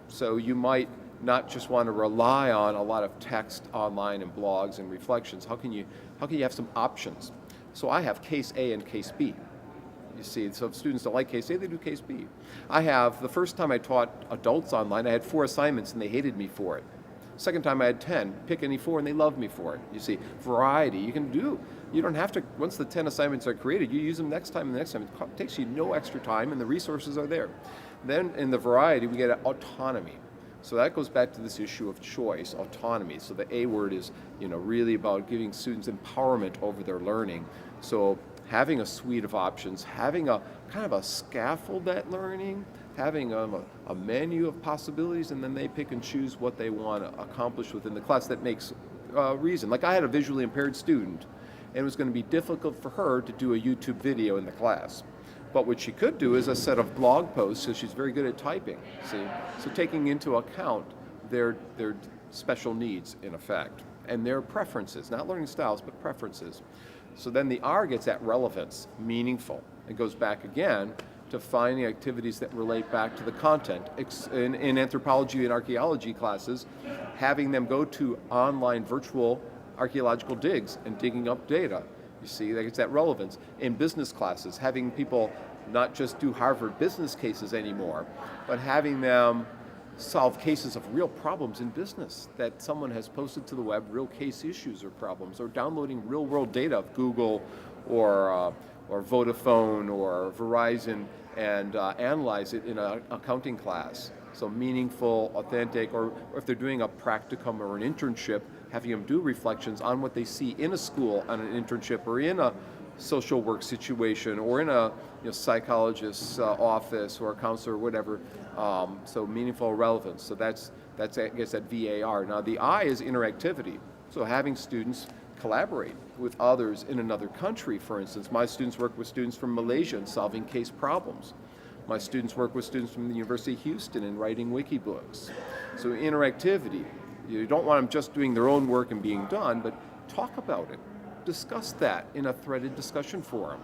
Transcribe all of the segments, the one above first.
So you might not just want to rely on a lot of text online and blogs and reflections. How can you have some options? So I have case A and case B. You see, so if students don't like case A, they do case B. The first time I taught adults online, I had 4 assignments and they hated me for it. Second time I had 10, pick any 4 and they loved me for it. You see, variety, you don't have to, once the 10 assignments are created, you use them next time and the next time. It takes you no extra time and the resources are there. Then in the variety, we get autonomy. So that goes back to this issue of choice, autonomy. So the A word is, really about giving students empowerment over their learning. So having a suite of options, having a kind of a scaffold that learning, having a menu of possibilities, and then they pick and choose what they want to accomplish within the class that makes reason. Like I had a visually impaired student, and it was going to be difficult for her to do a YouTube video in the class. But what she could do is a set of blog posts, so she's very good at typing, see? So taking into account their special needs, in effect, and their preferences, not learning styles, but preferences. So then the R gets at relevance, meaningful. It goes back again to finding activities that relate back to the content. In anthropology and archaeology classes, having them go to online virtual archaeological digs and digging up data. You see, that gets that relevance. In business classes, having people not just do Harvard business cases anymore, but having them solve cases of real problems in business that someone has posted to the web, real case issues or problems, or downloading real world data of Google or Vodafone or Verizon and analyze it in an accounting class. So meaningful, authentic, or if they're doing a practicum or an internship, having them do reflections on what they see in a school, on an internship, or in a social work situation, or in a psychologist's office, or a counselor, or whatever. So meaningful relevance. So that's I guess that VAR. Now the I is interactivity. So having students collaborate with others in another country, for instance. My students work with students from Malaysia in solving case problems. My students work with students from the University of Houston in writing wiki books. So interactivity. You don't want them just doing their own work and being done, but talk about it. Discuss that in a threaded discussion forum.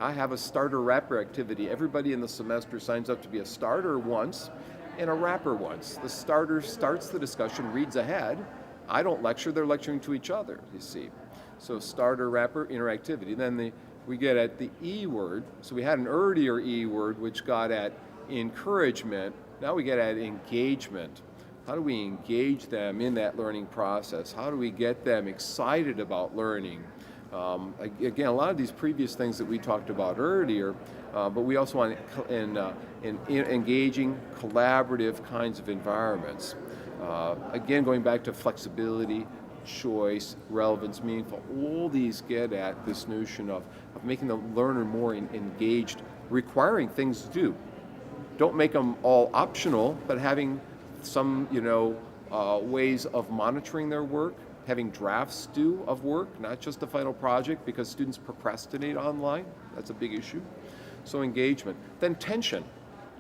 I have a starter rapper activity. Everybody in the semester signs up to be a starter once and a rapper once. The starter starts the discussion, reads ahead. I don't lecture, they're lecturing to each other, you see. So starter, rapper, interactivity. Then we get at the E word. So we had an earlier E word which got at encouragement. Now we get at engagement. How do we engage them in that learning process? How do we get them excited about learning? Again, a lot of these previous things that we talked about earlier, but we also want in engaging, collaborative kinds of environments. Again, going back to flexibility, choice, relevance, meaningful, all these get at this notion of making the learner more engaged, requiring things to do. Don't make them all optional, but having some ways of monitoring their work, having drafts due of work, not just the final project, because students procrastinate online. That's a big issue. So engagement. Then tension.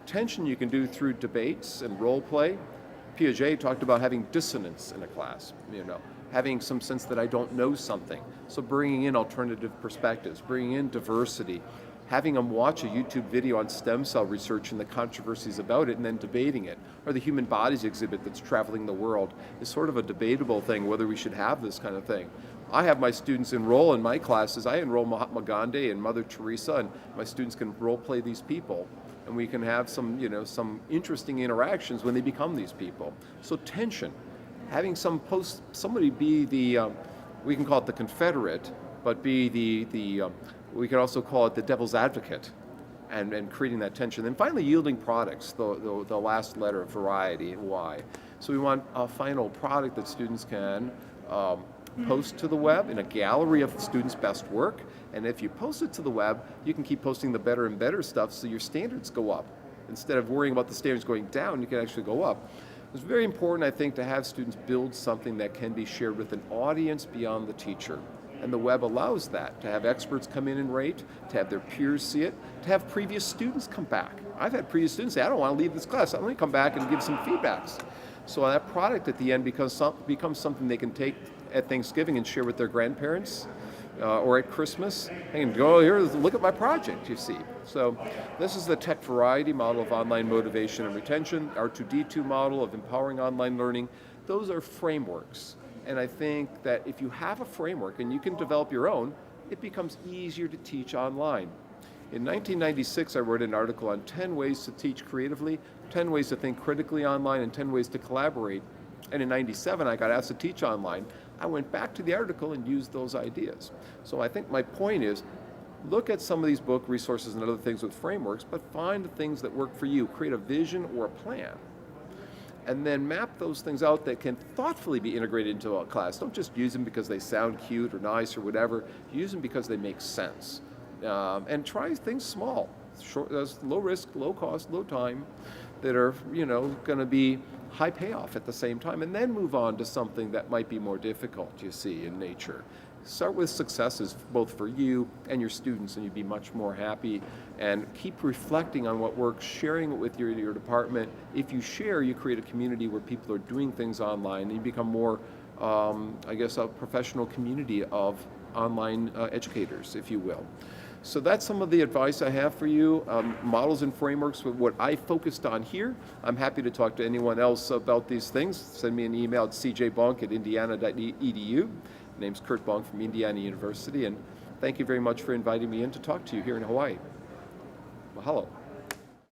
Tension you can do through debates and role play. Piaget talked about having dissonance in a class, having some sense that I don't know something. So bringing in alternative perspectives, bringing in diversity, having them watch a YouTube video on stem cell research and the controversies about it and then debating it. Or the human bodies exhibit that's traveling the world is sort of a debatable thing, whether we should have this kind of thing. I have my students enroll in my classes. I enroll Mahatma Gandhi and Mother Teresa, and my students can role play these people. And we can have some interesting interactions when they become these people. So tension, having somebody be the, we can call it the Confederate, but be we could also call it the devil's advocate, and creating that tension. Then finally, yielding products, the last letter of variety, Y. So we want a final product that students can post to the web in a gallery of the students' best work. And if you post it to the web, you can keep posting the better and better stuff so your standards go up. Instead of worrying about the standards going down, you can actually go up. It's very important, I think, to have students build something that can be shared with an audience beyond the teacher. And the web allows that, to have experts come in and rate, to have their peers see it, to have previous students come back. I've had previous students say, I don't want to leave this class, I'm going to come back and give some feedbacks. So that product at the end becomes something they can take at Thanksgiving and share with their grandparents, or at Christmas, I can go here, look at my project, you see. So this is the tech variety model of online motivation and retention, R2D2 model of empowering online learning. Those are frameworks. And I think that if you have a framework and you can develop your own, it becomes easier to teach online. In 1996, I wrote an article on 10 ways to teach creatively, 10 ways to think critically online, and 10 ways to collaborate. And in 97, I got asked to teach online. I went back to the article and used those ideas. So I think my point is, look at some of these book resources and other things with frameworks, but find the things that work for you. Create a vision or a plan. And then map those things out that can thoughtfully be integrated into a class. Don't just use them because they sound cute or nice or whatever. Use them because they make sense. And try things small, short, low risk, low cost, low time, that are going to be high payoff at the same time, and then move on to something that might be more difficult, you see, in nature. Start with successes both for you and your students, and you'd be much more happy. And keep reflecting on what works, sharing it with your department. If you share, you create a community where people are doing things online, and you become more, I guess, a professional community of online educators, if you will. So that's some of the advice I have for you. Models and frameworks with what I focused on here. I'm happy to talk to anyone else about these things. Send me an email at cjbonk@indiana.edu. My name's Curt Bonk from Indiana University, and thank you very much for inviting me in to talk to you here in Hawaii. Mahalo.